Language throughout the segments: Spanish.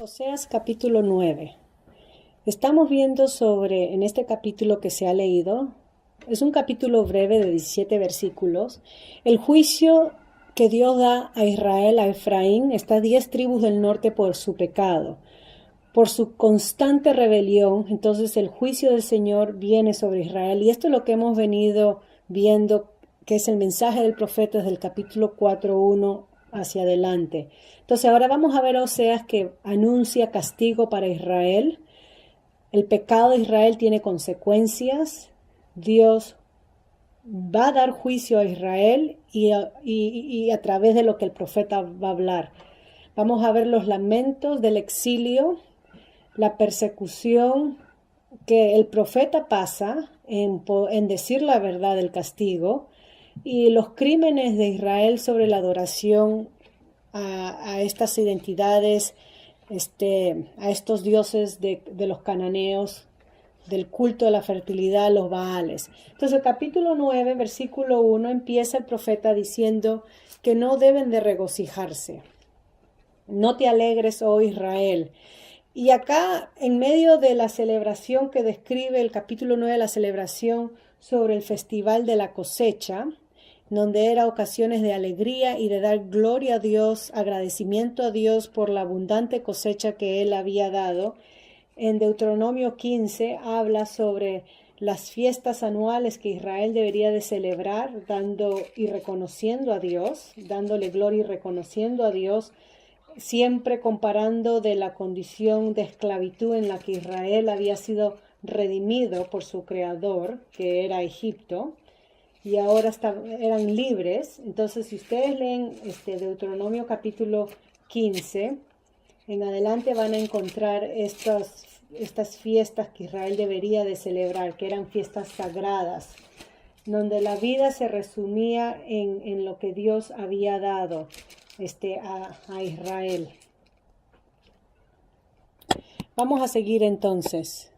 Oseas capítulo 9. Estamos viendo en este capítulo que se ha leído, es un capítulo breve de 17 versículos, el juicio que Dios da a Israel, a Efraín, estas 10 tribus del norte por su pecado, por su constante rebelión. Entonces el juicio del Señor viene sobre Israel, y esto es lo que hemos venido viendo, que es el mensaje del profeta desde el capítulo 4:1 hacia adelante. Entonces ahora vamos a ver a Oseas que anuncia castigo para Israel. El pecado de Israel tiene consecuencias. Dios va a dar juicio a Israel y a través de lo que el profeta va a hablar. Vamos a ver los lamentos del exilio, la persecución que el profeta pasa en decir la verdad del castigo, y los crímenes de Israel sobre la adoración a estas identidades, a estos dioses de los cananeos, del culto de la fertilidad, los Baales. Entonces el capítulo 9, versículo 1, empieza el profeta diciendo que no deben de regocijarse. No te alegres, oh Israel. Y acá, en medio de la celebración que describe el capítulo 9, la celebración sobre el festival de la cosecha, donde era ocasiones de alegría y de dar gloria a Dios, agradecimiento a Dios por la abundante cosecha que Él había dado. En Deuteronomio 15 habla sobre las fiestas anuales que Israel debería de celebrar, dando y reconociendo a Dios, dándole gloria y reconociendo a Dios, siempre comparando de la condición de esclavitud en la que Israel había sido redimido por su creador, que era Egipto, y ahora eran libres. Entonces, si ustedes leen Deuteronomio capítulo 15, en adelante van a encontrar estas fiestas que Israel debería de celebrar, que eran fiestas sagradas, donde la vida se resumía en lo que Dios había dado a Israel. Vamos a seguir entonces.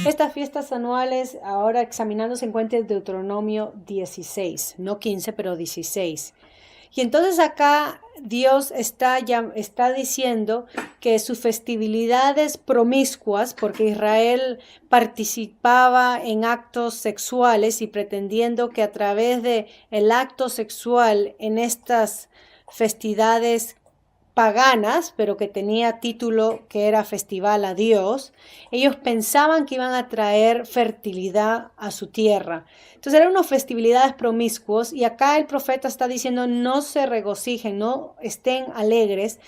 Estas fiestas anuales, ahora examinando, se encuentra en Deuteronomio 16, no 15, pero 16. Y entonces acá Dios está diciendo que sus festividades promiscuas, porque Israel participaba en actos sexuales y pretendiendo que a través de el acto sexual en estas festividades paganas, pero que tenía título que era festival a Dios, ellos pensaban que iban a traer fertilidad a su tierra. Entonces eran unas festividades promiscuos, y acá el profeta está diciendo no se regocijen, no estén alegres,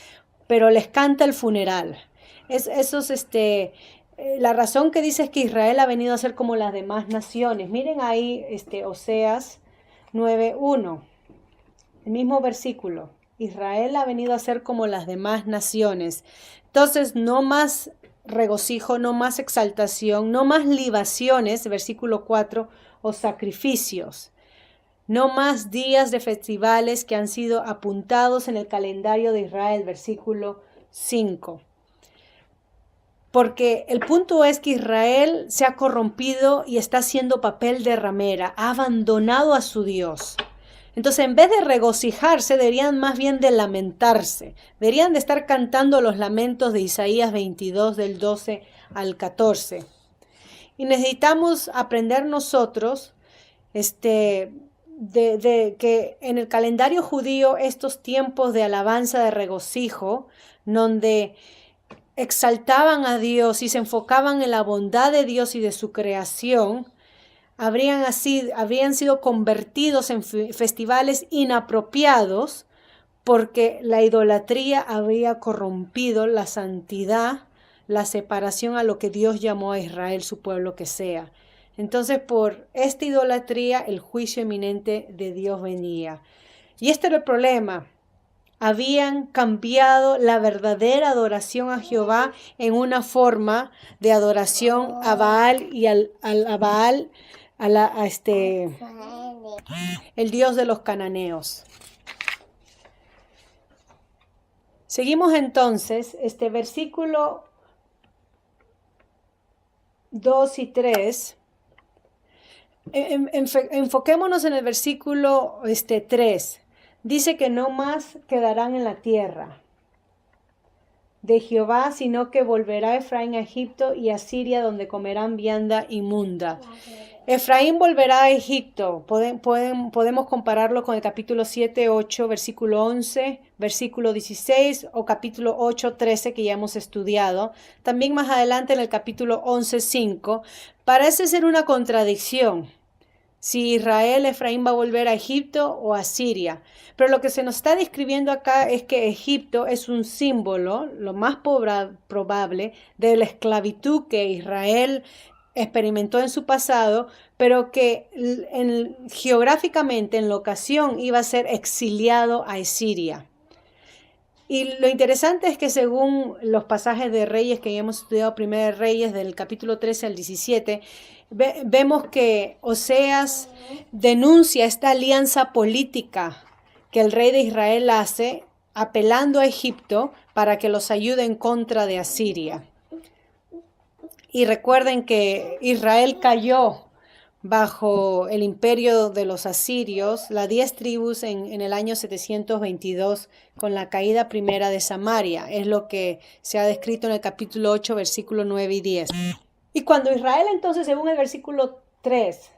pero les canta el funeral. La razón que dice es que Israel ha venido a ser como las demás naciones. Miren ahí Oseas 9:1, el mismo versículo. Israel ha venido a ser como las demás naciones. Entonces, no más regocijo, no más exaltación, no más libaciones, versículo 4, o sacrificios. No más días de festivales que han sido apuntados en el calendario de Israel, versículo 5. Porque el punto es que Israel se ha corrompido y está haciendo papel de ramera, ha abandonado a su Dios. Entonces, en vez de regocijarse, deberían más bien de lamentarse. Deberían de estar cantando los lamentos de Isaías 22, del 12 al 14. Y necesitamos aprender nosotros que en el calendario judío estos tiempos de alabanza, de regocijo, donde exaltaban a Dios y se enfocaban en la bondad de Dios y de su creación, habrían sido convertidos en festivales inapropiados, porque la idolatría había corrompido la santidad, la separación a lo que Dios llamó a Israel, su pueblo que sea. Entonces, por esta idolatría, el juicio inminente de Dios venía. Y este era el problema. Habían cambiado la verdadera adoración a Jehová en una forma de adoración a Baal y a Baal, el dios de los cananeos. Seguimos entonces, versículo 2 y 3. Enfoquémonos en el versículo 3. Dice que no más quedarán en la tierra. de Jehová, sino que volverá Efraín a Egipto y a Siria, donde comerán vianda inmunda. Efraín volverá a Egipto. Podemos compararlo con el capítulo 7, 8, versículo 11, versículo 16 o capítulo 8, 13 que ya hemos estudiado. También más adelante en el capítulo 11, 5. Parece ser una contradicción. Si Efraín va a volver a Egipto o a Siria. Pero lo que se nos está describiendo acá es que Egipto es un símbolo, lo más probable, de la esclavitud que Israel experimentó en su pasado, pero que geográficamente en la ocasión iba a ser exiliado a Siria. Y lo interesante es que según los pasajes de Reyes que ya hemos estudiado, Primera de Reyes, del capítulo 13 al 17, vemos que Oseas denuncia esta alianza política que el rey de Israel hace, apelando a Egipto para que los ayude en contra de Asiria. Y recuerden que Israel cayó bajo el imperio de los asirios, las 10 tribus en el año 722, con la caída primera de Samaria. Es lo que se ha descrito en el capítulo 8, versículo 9 y 10. Y cuando Israel entonces, según el versículo 3,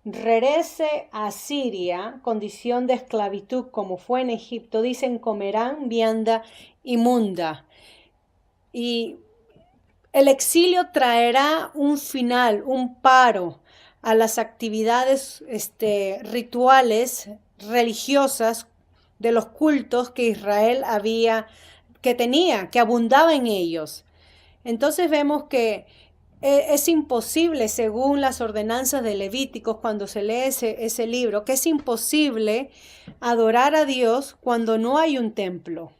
regrese a Siria, condición de esclavitud como fue en Egipto, dicen comerán vianda inmunda. Y el exilio traerá un final, un paro a las actividades rituales religiosas de los cultos que Israel que abundaba en ellos. Entonces vemos que es imposible, según las ordenanzas de Levíticos, cuando se lee ese libro, que es imposible adorar a Dios cuando no hay un templo,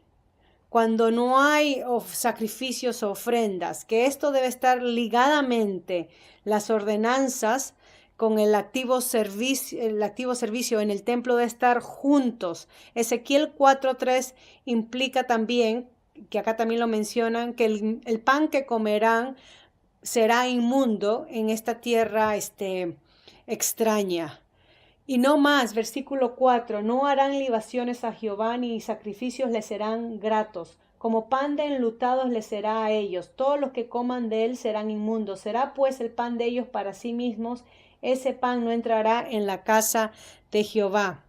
cuando no hay sacrificios o ofrendas, que esto debe estar ligadamente, las ordenanzas con el activo servicio en el templo de estar juntos. Ezequiel 4:3 implica también, que acá también lo mencionan, que el pan que comerán será inmundo en esta tierra extraña. Y no más, versículo 4, no harán libaciones a Jehová ni sacrificios les serán gratos. Como pan de enlutados les será a ellos. Todos los que coman de él serán inmundos. Será pues el pan de ellos para sí mismos. Ese pan no entrará en la casa de Jehová.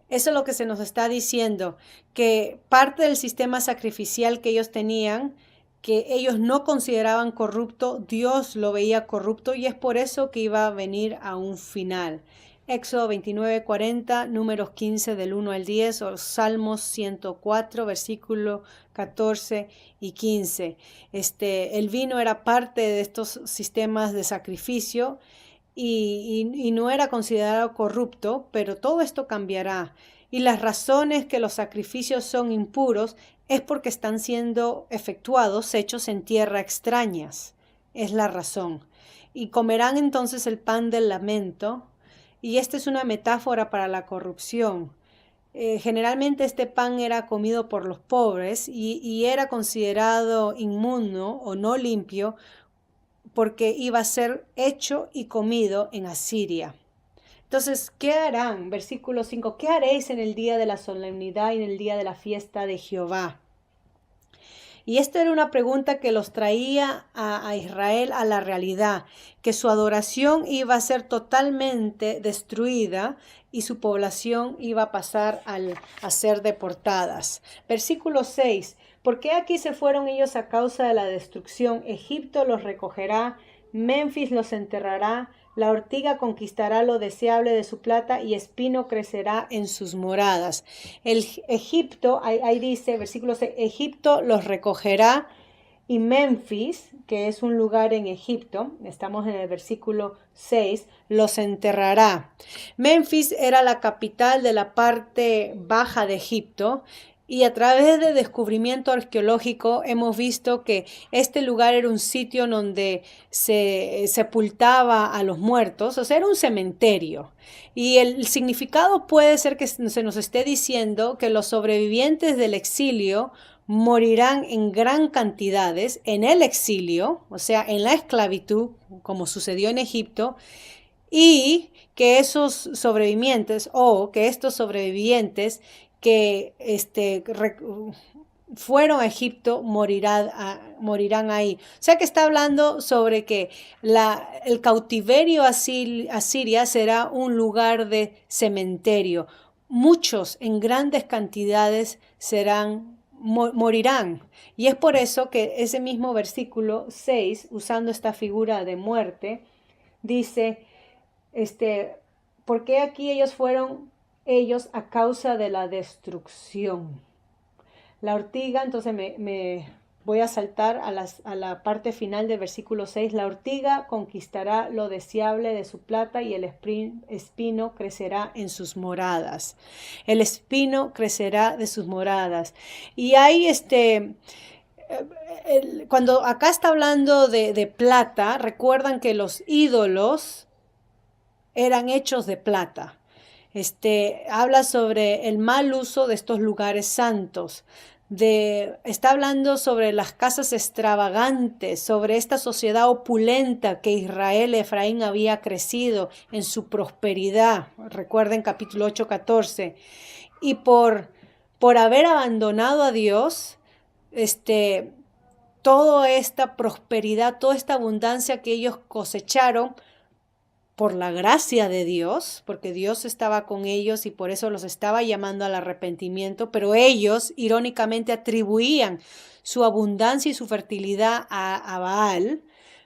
Eso es lo que se nos está diciendo, que parte del sistema sacrificial que ellos tenían, que ellos no consideraban corrupto, Dios lo veía corrupto y es por eso que iba a venir a un final. Éxodo 29:40, números 15 del 1 al 10, o Salmos 104, versículo 14 y 15. El vino era parte de estos sistemas de sacrificio y no era considerado corrupto, pero todo esto cambiará. Y las razones que los sacrificios son impuros es porque están siendo efectuados, hechos en tierra extrañas. Es la razón. Y comerán entonces el pan del lamento. Y esta es una metáfora para la corrupción. Generalmente este pan era comido por los pobres y era considerado inmundo o no limpio porque iba a ser hecho y comido en Asiria. Entonces, ¿qué harán? Versículo 5, ¿qué haréis en el día de la solemnidad y en el día de la fiesta de Jehová? Y esta era una pregunta que los traía a Israel a la realidad, que su adoración iba a ser totalmente destruida y su población iba a pasar a ser deportadas. Versículo 6, ¿por qué aquí se fueron ellos a causa de la destrucción? Egipto los recogerá, Memphis los enterrará, la ortiga conquistará lo deseable de su plata y espino crecerá en sus moradas. El Egipto, ahí dice, versículo 6, Egipto los recogerá y Memphis, que es un lugar en Egipto, estamos en el versículo 6, los enterrará. Memphis era la capital de la parte baja de Egipto. Y a través de descubrimiento arqueológico hemos visto que este lugar era un sitio donde se sepultaba a los muertos, o sea, era un cementerio. Y el significado puede ser que se nos esté diciendo que los sobrevivientes del exilio morirán en gran cantidades en el exilio, o sea, en la esclavitud, como sucedió en Egipto, y que estos sobrevivientes que fueron a Egipto morirán ahí. O sea que está hablando sobre que el cautiverio asiria será un lugar de cementerio. Muchos en grandes cantidades morirán. Y es por eso que ese mismo versículo 6, usando esta figura de muerte, dice, porque aquí ellos a causa de la destrucción. La ortiga, entonces me voy a saltar a la parte final del versículo 6. La ortiga conquistará lo deseable de su plata y el espino crecerá en sus moradas. El espino crecerá de sus moradas. Y hay cuando acá está hablando de plata, recuerdan que los ídolos eran hechos de plata. Habla sobre el mal uso de estos lugares santos. Está hablando sobre las casas extravagantes, sobre esta sociedad opulenta que Efraín había crecido en su prosperidad. Recuerden capítulo 8, 14. Y por haber abandonado a Dios, toda esta prosperidad, toda esta abundancia que ellos cosecharon, por la gracia de Dios, porque Dios estaba con ellos y por eso los estaba llamando al arrepentimiento, pero ellos irónicamente atribuían su abundancia y su fertilidad a Baal.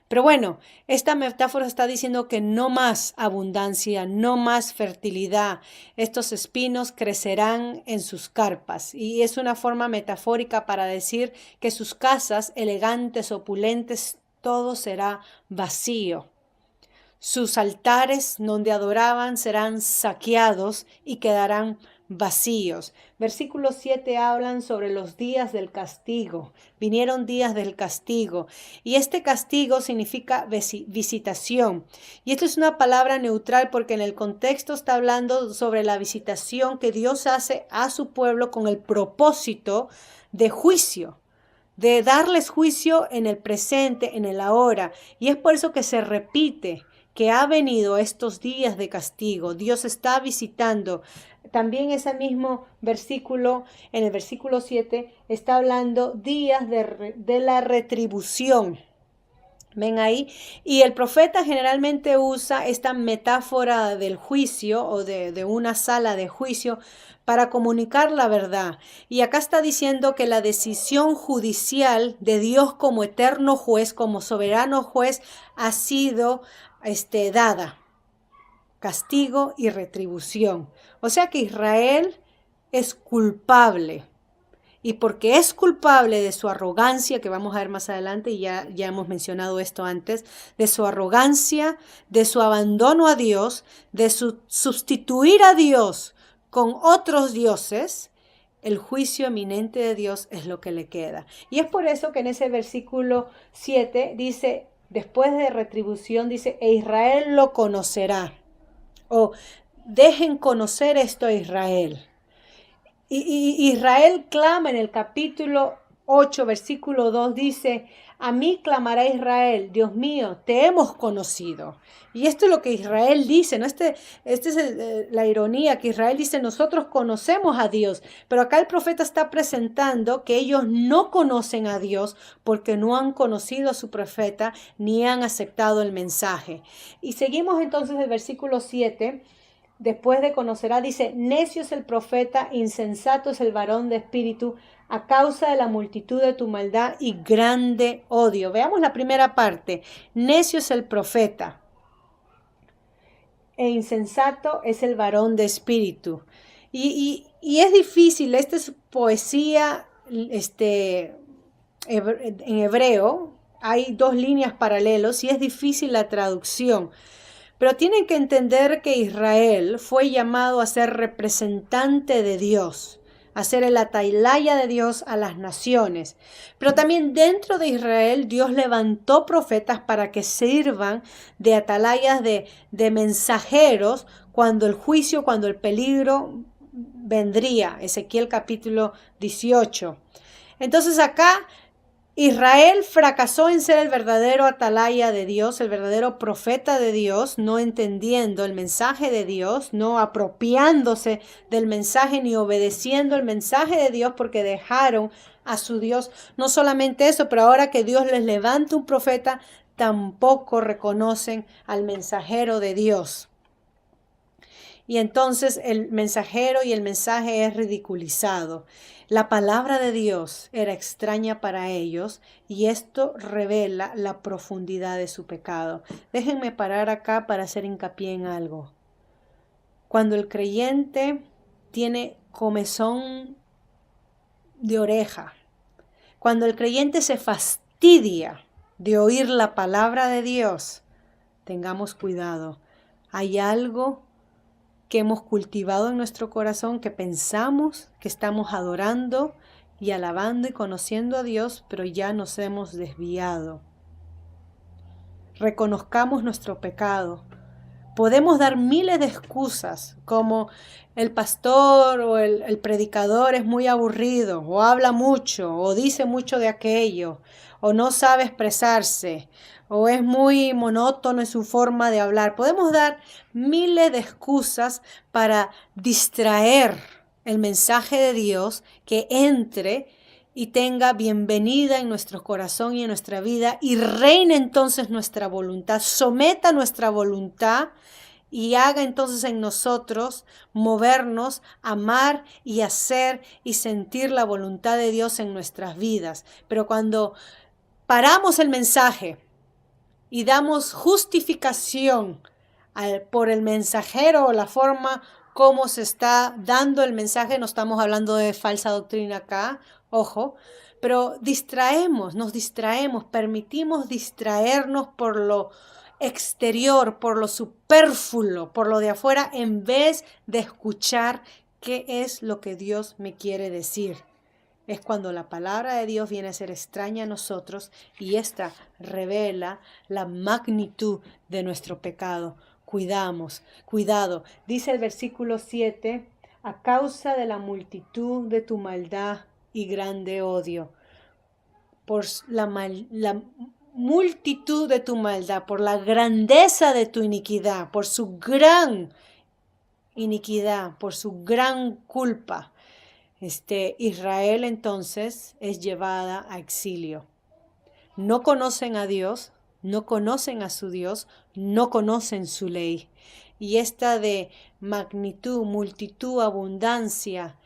Pero bueno, esta metáfora está diciendo que no más abundancia, no más fertilidad. Estos espinos crecerán en sus carpas. Y es una forma metafórica para decir que sus casas elegantes, opulentes, todo será vacío. Sus altares donde adoraban serán saqueados y quedarán vacíos. Versículos 7 hablan sobre los días del castigo. Vinieron días del castigo. Y este castigo significa visitación. Y esto es una palabra neutral porque en el contexto está hablando sobre la visitación que Dios hace a su pueblo con el propósito de juicio, de darles juicio en el presente, en el ahora. Y es por eso que se repite que ha venido estos días de castigo. Dios está visitando. También ese mismo versículo, en el versículo 7, está hablando días de la retribución. ¿Ven ahí? Y el profeta generalmente usa esta metáfora del juicio o de una sala de juicio para comunicar la verdad. Y acá está diciendo que la decisión judicial de Dios como eterno juez, como soberano juez, ha sido dada. Castigo y retribución. O sea que Israel es culpable. Y porque es culpable de su arrogancia, que vamos a ver más adelante, y ya hemos mencionado esto antes, de su arrogancia, de su abandono a Dios, de sustituir a Dios con otros dioses, el juicio eminente de Dios es lo que le queda. Y es por eso que en ese versículo 7 dice, después de retribución, dice, e Israel lo conocerá. O dejen conocer esto a Israel. Y Israel clama en el capítulo 8, versículo 2, dice, a mí clamará Israel, Dios mío, te hemos conocido. Y esto es lo que Israel dice, ¿no? Esta es la ironía, que Israel dice, nosotros conocemos a Dios, pero acá el profeta está presentando que ellos no conocen a Dios porque no han conocido a su profeta ni han aceptado el mensaje. Y seguimos entonces el versículo 7. Después de conocerá, dice, necio es el profeta, insensato es el varón de espíritu, a causa de la multitud de tu maldad y grande odio. Veamos la primera parte. Necio es el profeta, e insensato es el varón de espíritu. Y es difícil, esta es poesía en hebreo, hay dos líneas paralelas y es difícil la traducción. Pero tienen que entender que Israel fue llamado a ser representante de Dios, a ser el atalaya de Dios a las naciones. Pero también dentro de Israel Dios levantó profetas para que sirvan de atalayas, de mensajeros cuando el juicio, cuando el peligro vendría. Ezequiel capítulo 18. Entonces acá Israel fracasó en ser el verdadero atalaya de Dios, el verdadero profeta de Dios, no entendiendo el mensaje de Dios, no apropiándose del mensaje ni obedeciendo el mensaje de Dios porque dejaron a su Dios. No solamente eso, pero ahora que Dios les levanta un profeta, tampoco reconocen al mensajero de Dios. Y entonces el mensajero y el mensaje es ridiculizado. La palabra de Dios era extraña para ellos y esto revela la profundidad de su pecado. Déjenme parar acá para hacer hincapié en algo. Cuando el creyente tiene comezón de oreja, cuando el creyente se fastidia de oír la palabra de Dios, tengamos cuidado. Hay algo que hemos cultivado en nuestro corazón, que pensamos que estamos adorando y alabando y conociendo a Dios, pero ya nos hemos desviado. Reconozcamos nuestro pecado. Podemos dar miles de excusas, como el pastor o el predicador es muy aburrido, o habla mucho, o dice mucho de aquello, o no sabe expresarse, o es muy monótono en su forma de hablar. Podemos dar miles de excusas para distraer el mensaje de Dios que entre y tenga bienvenida en nuestro corazón y en nuestra vida y reine entonces nuestra voluntad, someta nuestra voluntad y haga entonces en nosotros movernos, amar y hacer y sentir la voluntad de Dios en nuestras vidas. Pero cuando paramos el mensaje y damos justificación por el mensajero o la forma como se está dando el mensaje, no estamos hablando de falsa doctrina acá, ojo, pero nos distraemos, permitimos distraernos por lo exterior, por lo superfluo, por lo de afuera, en vez de escuchar qué es lo que Dios me quiere decir. Es cuando la palabra de Dios viene a ser extraña a nosotros y esta revela la magnitud de nuestro pecado. Cuidado. Dice el versículo 7, a causa de la multitud de tu maldad y grande odio, por la multitud de tu maldad, por la grandeza de tu iniquidad, por su gran iniquidad, por su gran culpa. Israel entonces es llevada a exilio. No conocen a Dios, no conocen a su Dios, no conocen su ley. Y esta de magnitud, multitud, abundancia,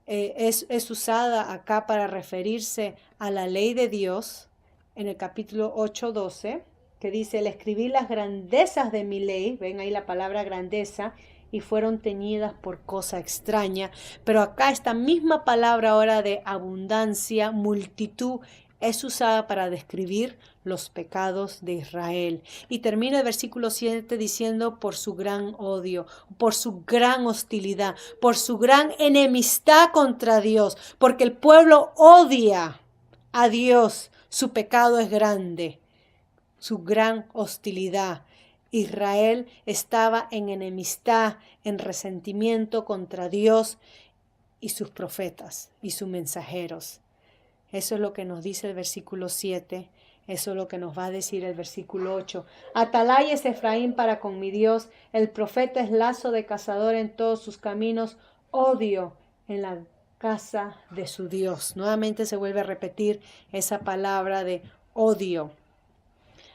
es usada acá para referirse a la ley de Dios en el capítulo 8:12, que dice, le escribí las grandezas de mi ley, ven ahí la palabra grandeza, y fueron teñidas por cosa extraña. Pero acá esta misma palabra ahora de abundancia, multitud, es usada para describir los pecados de Israel. Y termina el versículo 7 diciendo por su gran odio, por su gran hostilidad, por su gran enemistad contra Dios, porque el pueblo odia a Dios, su pecado es grande, su gran hostilidad. Israel estaba en enemistad, en resentimiento contra Dios y sus profetas y sus mensajeros. Eso es lo que nos dice el versículo 7, eso es lo que nos va a decir el versículo 8. Atalaya es Efraín para con mi Dios, el profeta es lazo de cazador en todos sus caminos, odio en la casa de su Dios. Nuevamente se vuelve a repetir esa palabra de odio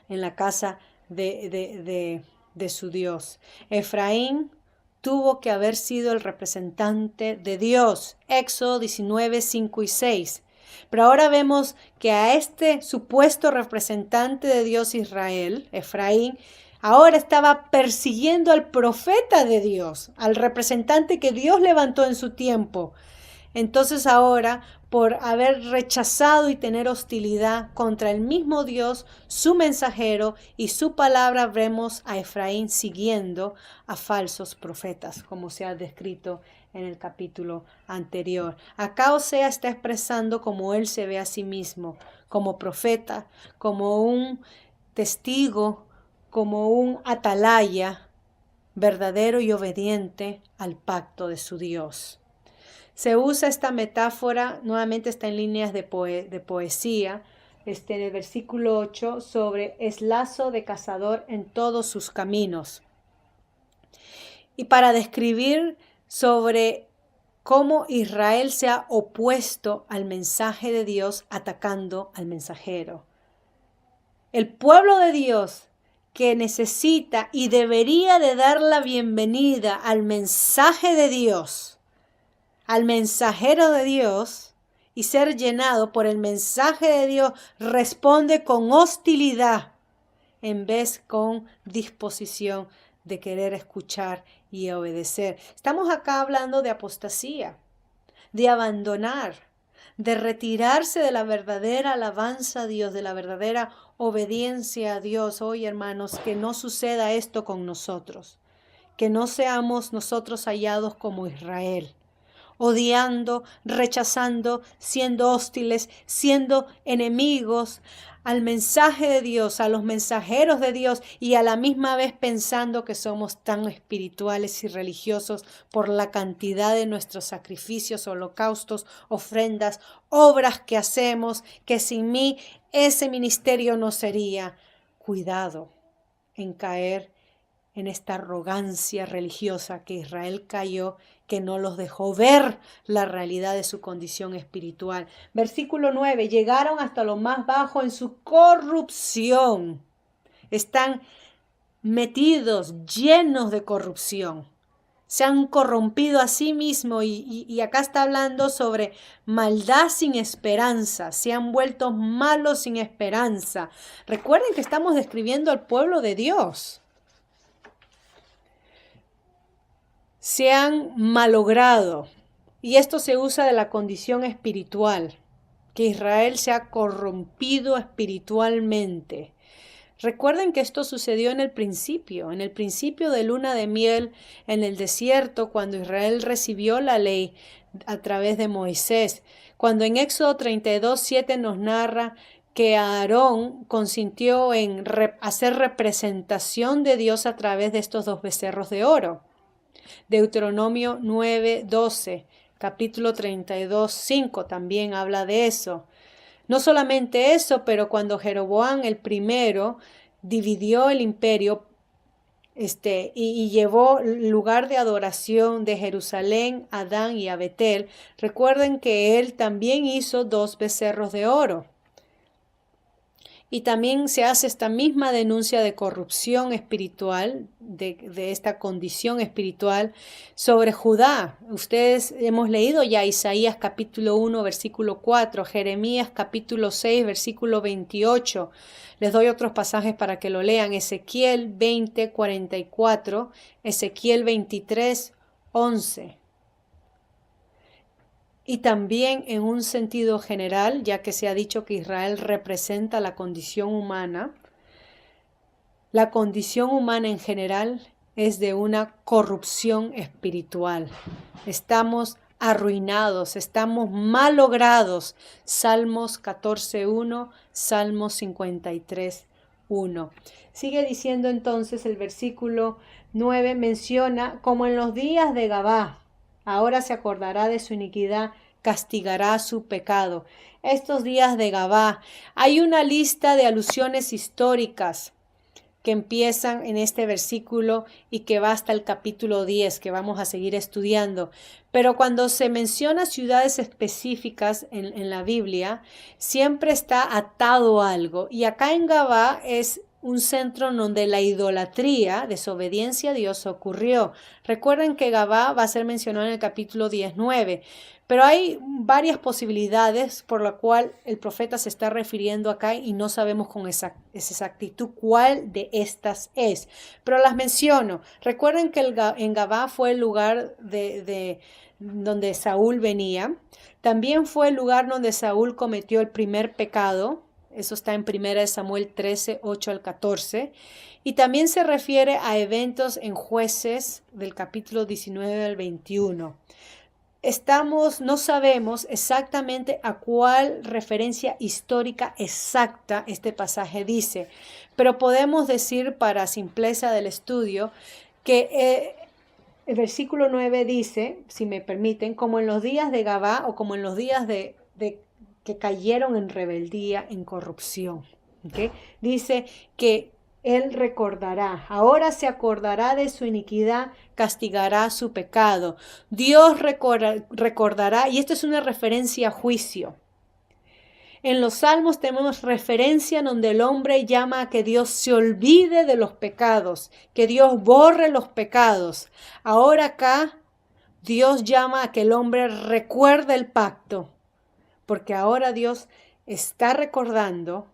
en la casa de su Dios. Efraín tuvo que haber sido el representante de Dios. Éxodo 19, 5 y 6. Pero ahora vemos que a este supuesto representante de Dios Israel, Efraín, ahora estaba persiguiendo al profeta de Dios, al representante que Dios levantó en su tiempo. Entonces ahora, por haber rechazado y tener hostilidad contra el mismo Dios, su mensajero y su palabra, vemos a Efraín siguiendo a falsos profetas, como se ha descrito en el capítulo anterior. Acá Osea está expresando cómo él se ve a sí mismo, como profeta, como un testigo, como un atalaya verdadero y obediente al pacto de su Dios. Se usa esta metáfora, nuevamente está en líneas de poesía, en el versículo 8, sobre es lazo de cazador en todos sus caminos. Y para describir sobre cómo Israel se ha opuesto al mensaje de Dios atacando al mensajero. El pueblo de Dios que necesita y debería de dar la bienvenida al mensaje de Dios, al mensajero de Dios y ser llenado por el mensaje de Dios, responde con hostilidad en vez con disposición de querer escuchar y obedecer. Estamos acá hablando de apostasía, de abandonar, de retirarse de la verdadera alabanza a Dios, de la verdadera obediencia a Dios. Hoy, hermanos, que no suceda esto con nosotros, que no seamos nosotros hallados como Israel, odiando, rechazando, siendo hostiles, siendo enemigos al mensaje de Dios, a los mensajeros de Dios y a la misma vez pensando que somos tan espirituales y religiosos por la cantidad de nuestros sacrificios, holocaustos, ofrendas, obras que hacemos, que sin mí ese ministerio no sería. Cuidado en caer en esta arrogancia religiosa que Israel cayó, que no los dejó ver la realidad de su condición espiritual. Versículo 9, llegaron hasta lo más bajo en su corrupción. Están metidos, llenos de corrupción. Se han corrompido a sí mismos y acá está hablando sobre maldad sin esperanza. Se han vuelto malos sin esperanza. Recuerden que estamos describiendo al pueblo de Dios. Se han malogrado. Y esto se usa de la condición espiritual, que Israel se ha corrompido espiritualmente. Recuerden que esto sucedió en el principio de luna de miel en el desierto, cuando Israel recibió la ley a través de Moisés. Cuando en Éxodo 32:7 nos narra que Aarón consintió en hacer representación de Dios a través de estos 2 becerros de oro. Deuteronomio 9:12, capítulo 32:5 también habla de eso. No solamente eso, pero cuando Jeroboam el primero dividió el imperio y llevó el lugar de adoración de Jerusalén a Dan y a Betel, recuerden que él también hizo 2 becerros de oro. Y también se hace esta misma denuncia de corrupción espiritual, de esta condición espiritual sobre Judá. Ustedes hemos leído ya Isaías capítulo 1, versículo 4, Jeremías capítulo 6, versículo 28. Les doy otros pasajes para que lo lean. Ezequiel 20, 44, Ezequiel 23, 11. Y también en un sentido general, ya que se ha dicho que Israel representa la condición humana en general es de una corrupción espiritual. Estamos arruinados, estamos malogrados. Salmos 14:1, Salmos 53:1. Sigue diciendo entonces el versículo 9, menciona como en los días de Gabá. Ahora se acordará de su iniquidad, castigará su pecado. Estos días de Gabá, hay una lista de alusiones históricas que empiezan en este versículo y que va hasta el capítulo 10, que vamos a seguir estudiando. Pero cuando se menciona ciudades específicas en la Biblia, siempre está atado a algo. Y acá en Gabá es un centro donde la idolatría, desobediencia a Dios ocurrió. Recuerden que Gabá va a ser mencionado en el capítulo 19, pero hay varias posibilidades por la cual el profeta se está refiriendo acá y no sabemos con exactitud cuál de estas es, pero las menciono. Recuerden que en Gabá fue el lugar de donde Saúl venía. También fue el lugar donde Saúl cometió el primer pecado. Eso está en 1 Samuel 13, 8 al 14. Y también se refiere a eventos en Jueces del capítulo 19 al 21. No sabemos exactamente a cuál referencia histórica exacta este pasaje dice, pero podemos decir para simpleza del estudio que el versículo 9 dice, si me permiten, como en los días de Gabá o como en los días de que cayeron en rebeldía, en corrupción. ¿Okay? Dice que Él recordará, ahora se acordará de su iniquidad, castigará su pecado. Dios recordará, y esto es una referencia a juicio. En los Salmos tenemos referencia donde el hombre llama a que Dios se olvide de los pecados, que Dios borre los pecados. Ahora acá Dios llama a que el hombre recuerde el pacto, porque ahora Dios está recordando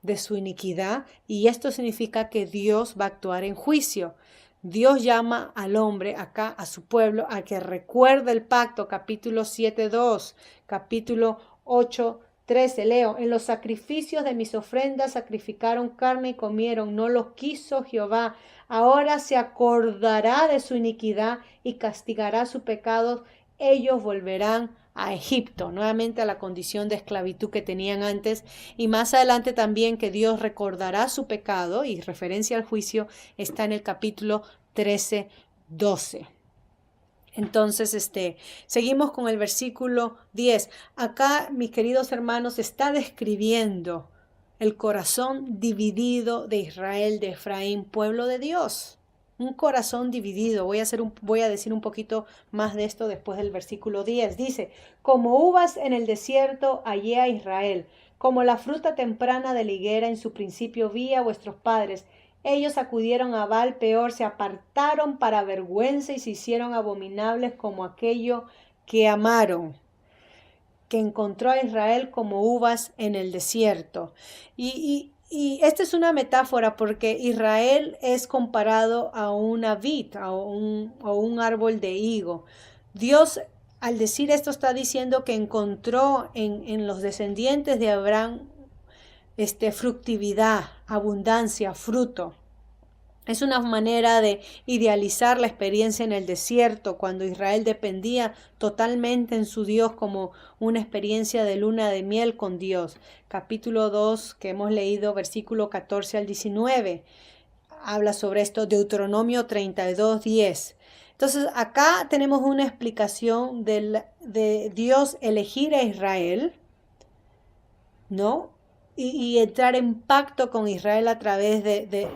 de su iniquidad y esto significa que Dios va a actuar en juicio. Dios llama al hombre acá, a su pueblo, a que recuerde el pacto, capítulo 7:2, capítulo 8:13. Leo, en los sacrificios de mis ofrendas sacrificaron carne y comieron, no los quiso Jehová. Ahora se acordará de su iniquidad y castigará su pecado. Ellos volverán a Egipto, nuevamente a la condición de esclavitud que tenían antes, y más adelante también que Dios recordará su pecado, y referencia al juicio está en el capítulo 13:12. Entonces, seguimos con el versículo 10. Acá, mis queridos hermanos, está describiendo el corazón dividido de Israel, de Efraín, pueblo de Dios. Un corazón dividido. Voy a decir un poquito más de esto después del versículo 10. Dice, como uvas en el desierto hallé a Israel, como la fruta temprana de la higuera en su principio vi a vuestros padres. Ellos acudieron a Baal Peor, se apartaron para vergüenza y se hicieron abominables como aquello que amaron, que encontró a Israel como uvas en el desierto. Y esta es una metáfora porque Israel es comparado a una vid, a un árbol de higo. Dios, al decir esto, está diciendo que encontró en los descendientes de Abraham fructividad, abundancia, fruto. Es una manera de idealizar la experiencia en el desierto, cuando Israel dependía totalmente en su Dios como una experiencia de luna de miel con Dios. Capítulo 2 que hemos leído, versículo 14 al 19, habla sobre esto, Deuteronomio 32:10. Entonces acá tenemos una explicación de Dios elegir a Israel, ¿no? Y entrar en pacto con Israel a través de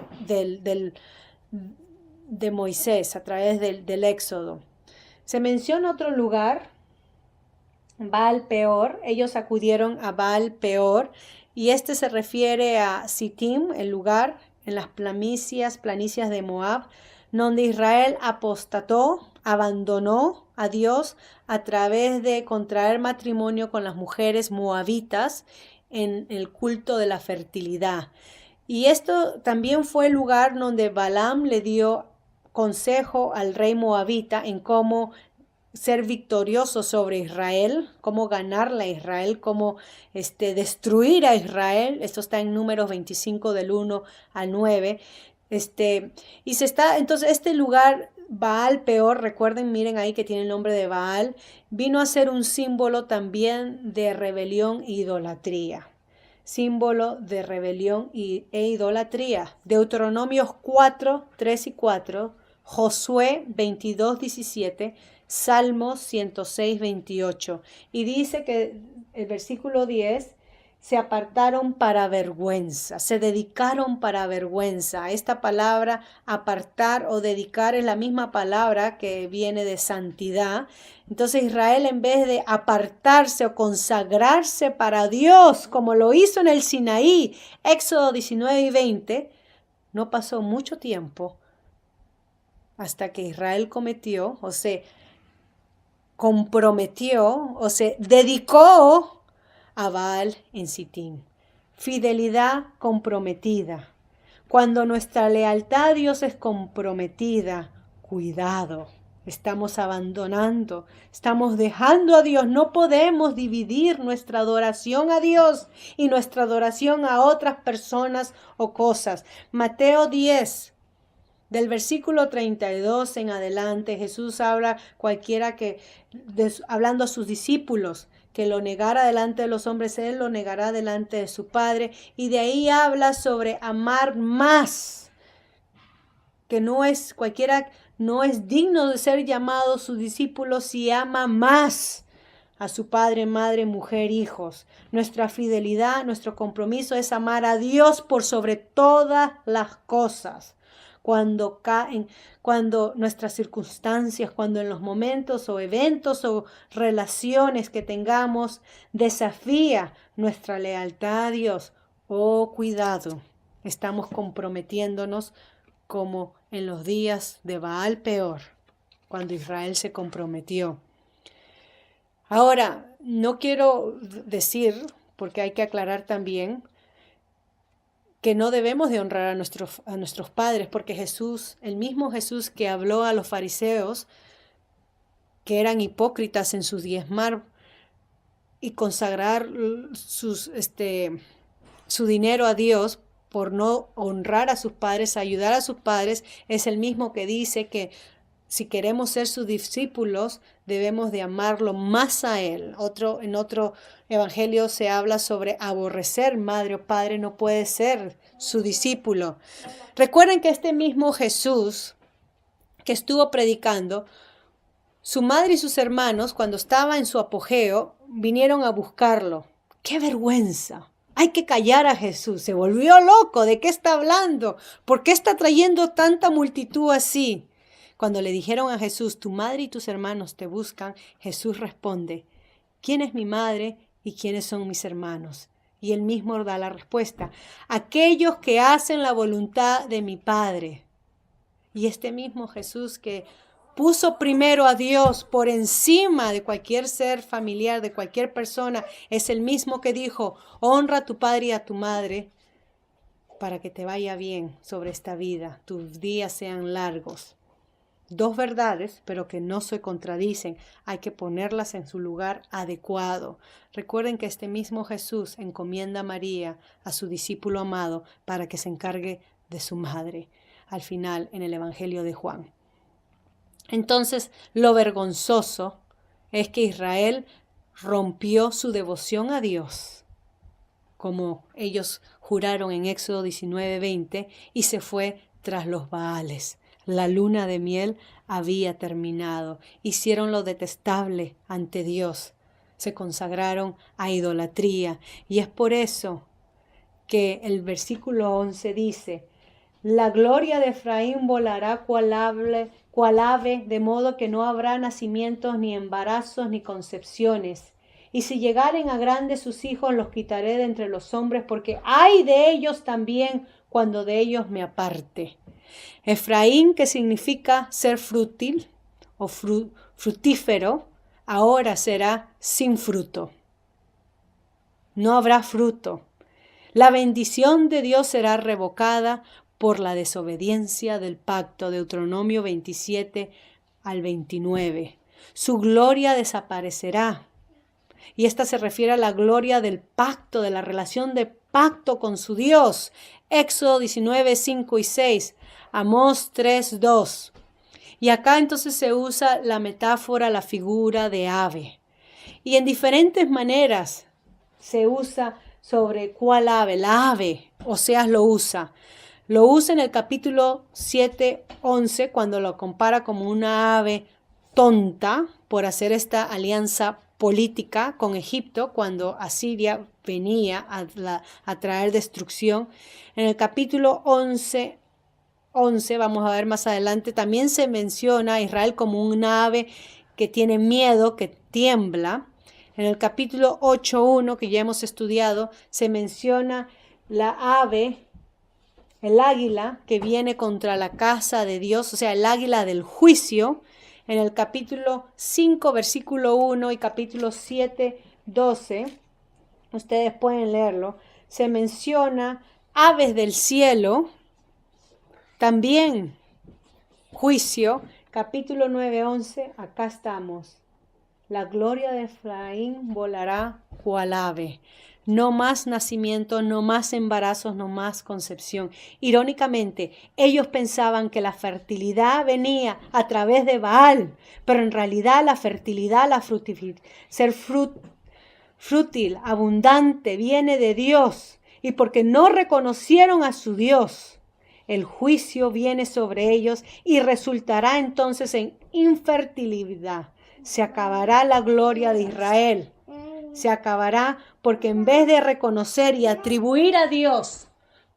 Moisés, a través del Éxodo. Se menciona otro lugar, Baal Peor. Ellos acudieron a Baal Peor y se refiere a Sittim, el lugar en las planicies de Moab, donde Israel apostató, abandonó a Dios a través de contraer matrimonio con las mujeres moabitas en el culto de la fertilidad. Y esto también fue el lugar donde Balaam le dio consejo al rey moabita en cómo ser victorioso sobre Israel, cómo ganarle a Israel, cómo destruir a Israel. Esto está en Números 25 del 1 al 9. Entonces este lugar, Baal Peor, recuerden, miren ahí que tiene el nombre de Baal, vino a ser un símbolo también de rebelión e idolatría. Símbolo de rebelión e idolatría. Deuteronomios 4:3 y 4, Josué 22:17, Salmos 106:28. Y dice que el versículo 10, se apartaron para vergüenza, se dedicaron para vergüenza. Esta palabra apartar o dedicar es la misma palabra que viene de santidad. Entonces Israel, en vez de apartarse o consagrarse para Dios, como lo hizo en el Sinaí, Éxodo 19:20, no pasó mucho tiempo hasta que Israel comprometió o se dedicó a Baal en Sittim. Fidelidad comprometida. Cuando nuestra lealtad a Dios es comprometida, cuidado, estamos abandonando, estamos dejando a Dios. No podemos dividir nuestra adoración a Dios y nuestra adoración a otras personas o cosas. Mateo 10. Del versículo 32 en adelante, Jesús habla hablando a sus discípulos, que lo negara delante de los hombres, Él lo negará delante de su Padre. Y de ahí habla sobre amar más, que cualquiera no es digno de ser llamado su discípulo si ama más a su padre, madre, mujer, hijos. Nuestra fidelidad, nuestro compromiso es amar a Dios por sobre todas las cosas. Cuando nuestras circunstancias, cuando en los momentos o eventos o relaciones que tengamos desafía nuestra lealtad a Dios, oh, cuidado, estamos comprometiéndonos como en los días de Baal Peor, cuando Israel se comprometió. Ahora, no quiero decir, porque hay que aclarar también, que no debemos de honrar a nuestros padres, porque Jesús, el mismo Jesús que habló a los fariseos, que eran hipócritas en su diezmar y consagrar su dinero a Dios por no honrar a sus padres, ayudar a sus padres, es el mismo que dice que si queremos ser sus discípulos, debemos de amarlo más a Él. En otro evangelio se habla sobre aborrecer madre o padre, no puede ser su discípulo. Recuerden que este mismo Jesús que estuvo predicando, su madre y sus hermanos, cuando estaba en su apogeo, vinieron a buscarlo. ¡Qué vergüenza! Hay que callar a Jesús. Se volvió loco. ¿De qué está hablando? ¿Por qué está trayendo tanta multitud así? Cuando le dijeron a Jesús, tu madre y tus hermanos te buscan, Jesús responde, ¿quién es mi madre y quiénes son mis hermanos? Y él mismo da la respuesta, aquellos que hacen la voluntad de mi Padre. Y este mismo Jesús que puso primero a Dios por encima de cualquier ser familiar, de cualquier persona, es el mismo que dijo, honra a tu padre y a tu madre para que te vaya bien sobre esta vida, tus días sean largos. Dos verdades, pero que no se contradicen. Hay que ponerlas en su lugar adecuado. Recuerden que este mismo Jesús encomienda a María, a su discípulo amado, para que se encargue de su madre, al final en el Evangelio de Juan. Entonces, lo vergonzoso es que Israel rompió su devoción a Dios, como ellos juraron en Éxodo 19:20, y se fue tras los Baales. La luna de miel había terminado. Hicieron lo detestable ante Dios. Se consagraron a idolatría. Y es por eso que el versículo 11 dice, la gloria de Efraín volará cual ave, de modo que no habrá nacimientos, ni embarazos, ni concepciones. Y si llegaren a grandes sus hijos, los quitaré de entre los hombres, porque hay de ellos también cuando de ellos me aparte. Efraín, que significa ser fértil o frutífero, ahora será sin fruto. No habrá fruto. La bendición de Dios será revocada por la desobediencia del pacto. Deuteronomio 27 al 29. Su gloria desaparecerá. Y esta se refiere a la gloria del pacto, de la relación de pacto con su Dios. Éxodo 19, 5 y 6. Amós 3, 2. Y acá entonces se usa la metáfora, la figura de ave. Y en diferentes maneras se usa sobre cuál ave. La ave, Oseas lo usa. Lo usa en el capítulo 7, 11, cuando lo compara como una ave tonta por hacer esta alianza política con Egipto, cuando Asiria venía a traer destrucción. En el capítulo 11, vamos a ver más adelante, también se menciona a Israel como una ave que tiene miedo, que tiembla. En el capítulo 8.1, que ya hemos estudiado, se menciona la ave, el águila que viene contra la casa de Dios, o sea, el águila del juicio. En el capítulo 5, versículo 1 y capítulo 7, 12, ustedes pueden leerlo, se menciona aves del cielo, también juicio, capítulo 9, 11, acá estamos. La gloria de Efraín volará cual ave. No más nacimiento, no más embarazos, no más concepción. Irónicamente, ellos pensaban que la fertilidad venía a través de Baal, pero en realidad la fertilidad, ser fértil, abundante, viene de Dios. Y porque no reconocieron a su Dios, el juicio viene sobre ellos y resultará entonces en infertilidad, Se acabará la gloria de Israel. Se acabará porque en vez de reconocer y atribuir a Dios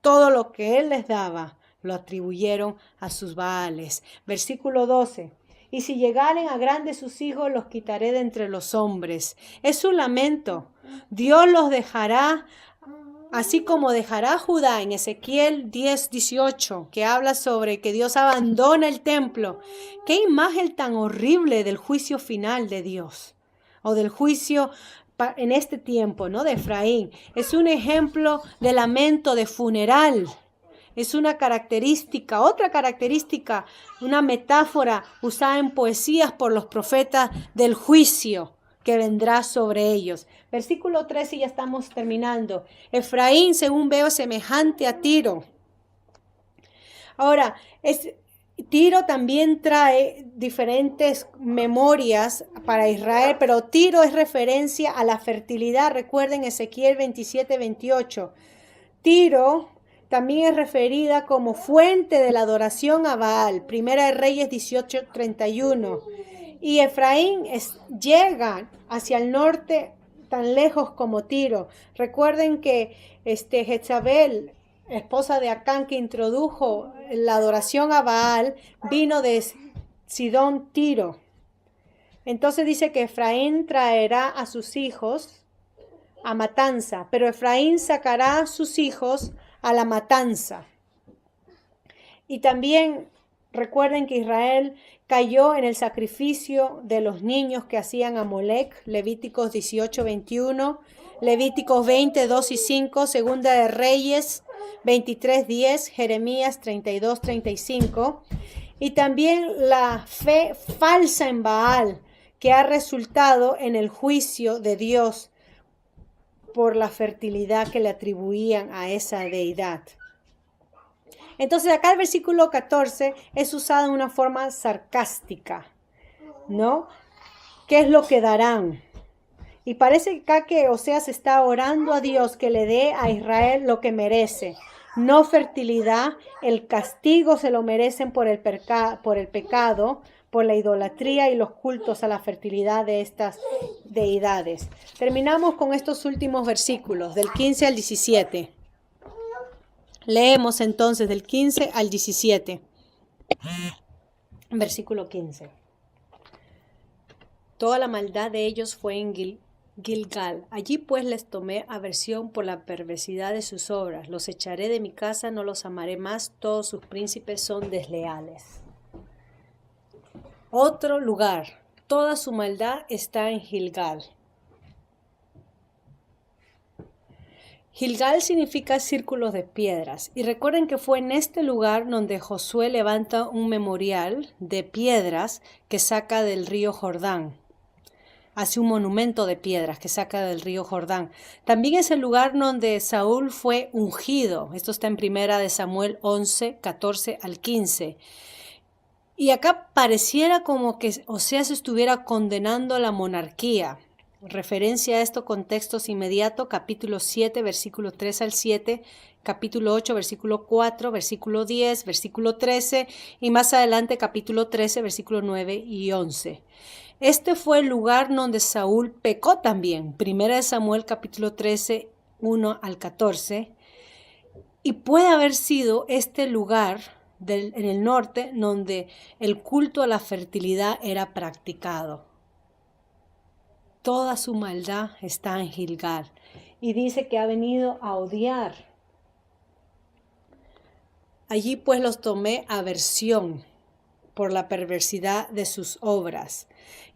todo lo que Él les daba, lo atribuyeron a sus Baales. Versículo 12. Y si llegaren a grandes sus hijos, los quitaré de entre los hombres. Es un lamento. Dios los dejará, así como dejará a Judá en Ezequiel 10:18, que habla sobre que Dios abandona el templo. Qué imagen tan horrible del juicio final de Dios, o del juicio en este tiempo, ¿no? De Efraín. Es un ejemplo de lamento, de funeral. Es una característica, otra característica, una metáfora usada en poesías por los profetas del juicio que vendrá sobre ellos. Versículo 13, ya estamos terminando. Efraín, según veo, semejante a Tiro. Ahora, Tiro también trae diferentes memorias para Israel, pero Tiro es referencia a la fertilidad. Recuerden Ezequiel 27:28. Tiro también es referida como fuente de la adoración a Baal. Primera de Reyes 18:31. Y Efraín llega hacia el norte tan lejos como Tiro. Recuerden que Jezabel, esposa de Acán, que introdujo la adoración a Baal, vino de Sidón, Tiro. Entonces dice que Efraín traerá a sus hijos a matanza, pero Efraín sacará a sus hijos a la matanza. Y también recuerden que Israel cayó en el sacrificio de los niños que hacían a Molec, Levíticos 18:21, Levíticos 20:2 y 5, Segunda de Reyes 23:10, Jeremías 32:35, y también la fe falsa en Baal, que ha resultado en el juicio de Dios por la fertilidad que le atribuían a esa deidad. Entonces acá el versículo 14 es usado de una forma sarcástica, ¿no? ¿Qué es lo que darán? Y parece acá que Oseas está orando a Dios que le dé a Israel lo que merece. No fertilidad, el castigo se lo merecen por el pecado, por la idolatría y los cultos a la fertilidad de estas deidades. Terminamos con estos últimos versículos, del 15 al 17. Leemos entonces del 15 al 17. Versículo 15. Toda la maldad de ellos fue en Gilgal. Allí pues les tomé aversión por la perversidad de sus obras. Los echaré de mi casa, no los amaré más. Todos sus príncipes son desleales. Otro lugar. Toda su maldad está en Gilgal. Gilgal significa círculos de piedras. Y recuerden que fue en este lugar donde Josué levanta un memorial de piedras que saca del río Jordán. Hace un monumento de piedras que saca del río Jordán. También es el lugar donde Saúl fue ungido. Esto está en Primera de Samuel 11, 14 al 15. Y acá pareciera como que Oseas estuviera condenando la monarquía. Referencia a estos contextos inmediatos, capítulo 7, versículo 3 al 7, capítulo 8, versículo 4, versículo 10, versículo 13 y más adelante capítulo 13, versículo 9 y 11. Este fue el lugar donde Saúl pecó también, Primera de Samuel capítulo 13, 1 al 14, y puede haber sido este lugar en el norte donde el culto a la fertilidad era practicado. Toda su maldad está en Gilgal. Y dice que ha venido a odiar. Allí pues los tomé aversión por la perversidad de sus obras.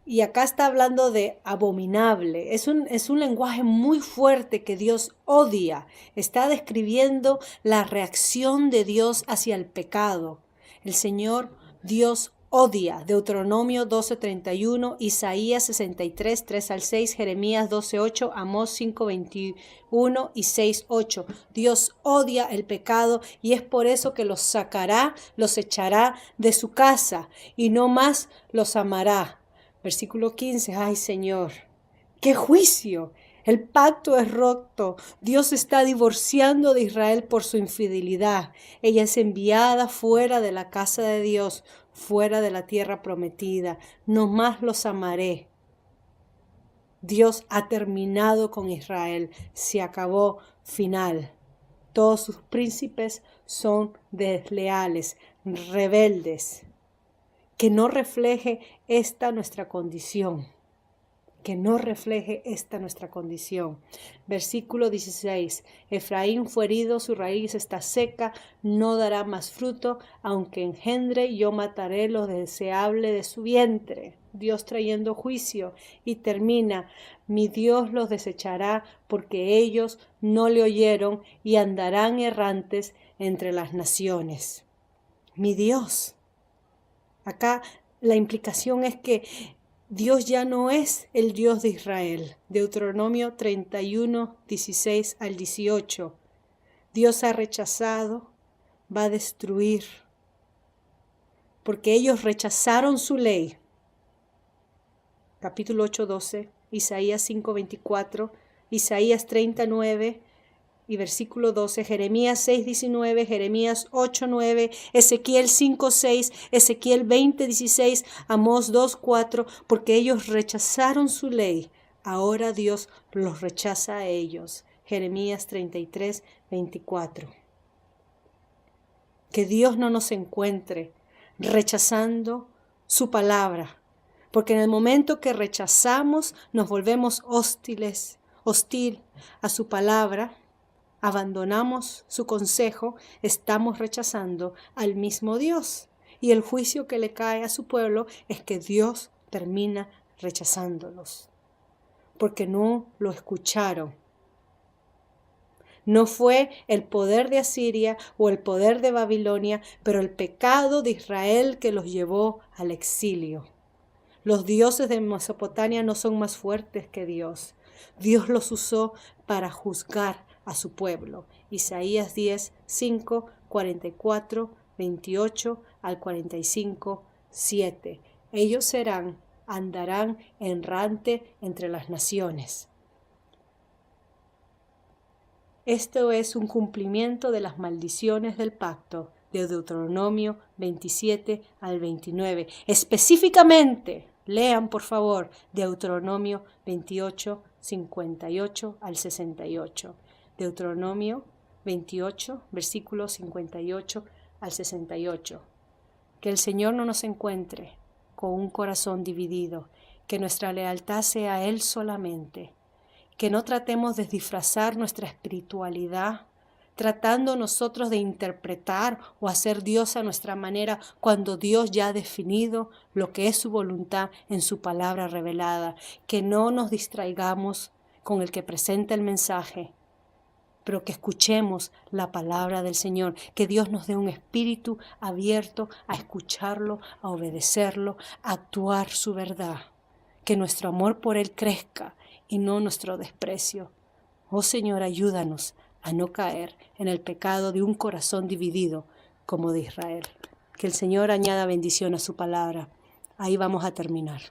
Y acá está hablando de abominable. Es un lenguaje muy fuerte que Dios odia. Está describiendo la reacción de Dios hacia el pecado. El Señor Dios odia. Deuteronomio 12:31, Isaías 63, 3 al 6, Jeremías 12:8, Amós 5:21 y 6:8. Dios odia el pecado y es por eso que los sacará, los echará de su casa y no más los amará. Versículo 15, ay Señor, qué juicio. El pacto es roto. Dios se está divorciando de Israel por su infidelidad. Ella es enviada fuera de la casa de Dios, fuera de la tierra prometida. No más los amaré. Dios ha terminado con Israel. Se acabó, final. Todos sus príncipes son desleales, rebeldes. Que no refleje esta nuestra condición. Que no refleje esta nuestra condición. Versículo 16. Efraín fue herido, su raíz está seca, no dará más fruto, aunque engendre, yo mataré lo deseable de su vientre. Dios trayendo juicio, y termina: mi Dios los desechará porque ellos no le oyeron y andarán errantes entre las naciones. Mi Dios. Acá la implicación es que Dios ya no es el Dios de Israel. Deuteronomio 31, 16 al 18. Dios ha rechazado, va a destruir, porque ellos rechazaron su ley. Capítulo 8, 12, Isaías 5, 24, Isaías 39 y versículo 12, Jeremías 6, 19, Jeremías 8, 9, Ezequiel 5, 6, Ezequiel 20, 16, Amós 2, 4, porque ellos rechazaron su ley. Ahora Dios los rechaza a ellos. Jeremías 33, 24. Que Dios no nos encuentre rechazando su palabra, porque en el momento que rechazamos nos volvemos hostil a su palabra, abandonamos su consejo, estamos rechazando al mismo Dios. Y el juicio que le cae a su pueblo es que Dios termina rechazándolos, porque no lo escucharon. No fue el poder de Asiria o el poder de Babilonia, pero el pecado de Israel que los llevó al exilio. Los dioses de Mesopotamia no son más fuertes que Dios. Dios los usó para juzgar a su pueblo. Isaías 10, 5, 44, 28 al 45, 7. Ellos andarán errante entre las naciones. Esto es un cumplimiento de las maldiciones del pacto de Deuteronomio 27 al 29. Específicamente, lean por favor Deuteronomio 28, 58 al 68. Deuteronomio 28, versículos 58 al 68. Que el Señor no nos encuentre con un corazón dividido, que nuestra lealtad sea a Él solamente. Que no tratemos de disfrazar nuestra espiritualidad, tratando nosotros de interpretar o hacer Dios a nuestra manera, cuando Dios ya ha definido lo que es su voluntad en su palabra revelada. Que no nos distraigamos con el que presenta el mensaje, pero que escuchemos la palabra del Señor. Que Dios nos dé un espíritu abierto a escucharlo, a obedecerlo, a actuar su verdad. Que nuestro amor por Él crezca y no nuestro desprecio. Oh Señor, ayúdanos a no caer en el pecado de un corazón dividido como de Israel. Que el Señor añada bendición a su palabra. Ahí vamos a terminar.